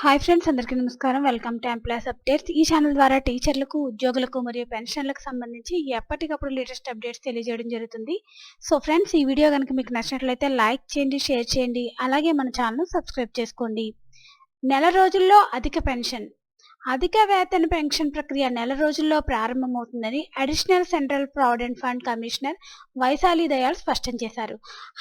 Hi friends, అందరికీ నమస్కారం. Welcome to employees updates. ఈ ఛానల్ ద్వారా టీచర్లకు, ఉద్యోగులకు మరియు పెన్షన్లకు సంబంధించి ఎప్పటికప్పుడు లేటెస్ట్ అప్డేట్స్ తెలియజేయడం జరుగుతుంది. సో ఫ్రెండ్స్, ఈ వీడియో కనుక మీకు నచ్చినట్లయితే లైక్ చేయండి, షేర్ చేయండి. అలాగే మన ఛానల్ను సబ్స్క్రైబ్ చేసుకోండి. నెల రోజుల్లో అధిక పెన్షన్. అధిక వేతన పెన్షన్ ప్రక్రియ నెల రోజుల్లో ప్రారంభమవుతుందని additional central provident fund commissioner Vaishali Dayal స్పష్టం చేశారు.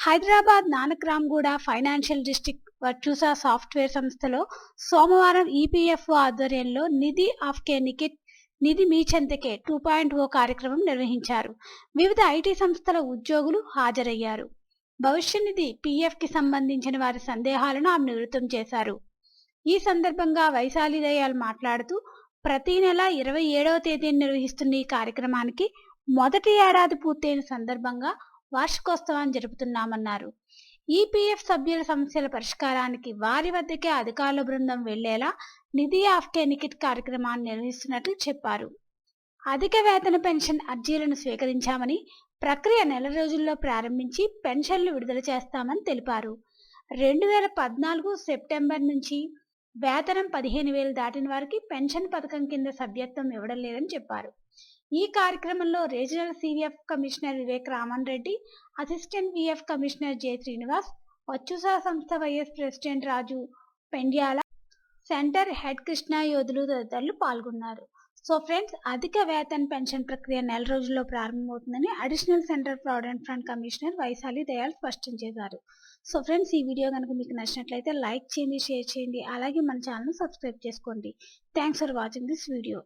Hyderabad Nanakramguda financial district వర్చూసా software సంస్థలో సోమవారం ఈపీఎఫ్ఓ ఆధ్వర్యంలో నిధి ఆఫ్ కే నికిట్ నిధి మీ చెంతకే 2.0 కార్యక్రమం నిర్వహించారు. వివిధ ఐటీ సంస్థల ఉద్యోగులు హాజరయ్యారు. భవిష్య నిధి పీఎఫ్కి సంబంధించిన వారి సందేహాలను ఆమె నివృత్తం చేశారు. ఈ సందర్భంగా వైశాలి దయాళ్ మాట్లాడుతూ, ప్రతి నెల 27వ తేదీన నిర్వహిస్తున్న ఈ కార్యక్రమానికి మొదటి ఏడాది పూర్తయిన సందర్భంగా వార్షికోత్సవాన్ని జరుపుతున్నామన్నారు. ఈపీఎఫ్ సభ్యుల సమస్యల పరిష్కారానికి వారి వద్దకే అధికారుల బృందం వెళ్లేలా నిధి ఆఫ్ కే నికిట్ కార్యక్రమాన్ని నిర్వహిస్తున్నట్లు చెప్పారు. అధిక వేతన పెన్షన్ అర్జీలను స్వీకరించామని, ప్రక్రియ నెల రోజుల్లో ప్రారంభించి పెన్షన్లు విడుదల చేస్తామని తెలిపారు. 2014 సెప్టెంబర్ నుంచి వేతనం 15,000 దాటిన వారికి పెన్షన్ పథకం కింద సభ్యత్వం ఇవ్వడం లేదని చెప్పారు. ఈ కార్యక్రమంలో regional CVF commissioner Vivek Raman Reddy, assistant VF commissioner J Srinivas, Virtusa సంస్థ vice president Raju Pendyala, centre head Krishna యోధులు తదితరులు పాల్గొన్నారు. సో ఫ్రెండ్స్, అధిక వేతన పెన్షన్ ప్రక్రియ నెల రోజుల్లో ప్రారంభమవుతుందని additional central provident fund commissioner Vaishali Dayal స్పష్టం చేశారు. సో ఫ్రెండ్స్, ఈ వీడియో కనుక మీకు నచ్చినట్లయితే లైక్ చేయండి, షేర్ చేయండి. అలాగే మన ఛానల్ను సబ్స్క్రైబ్ చేసుకోండి. Thanks for watching this video.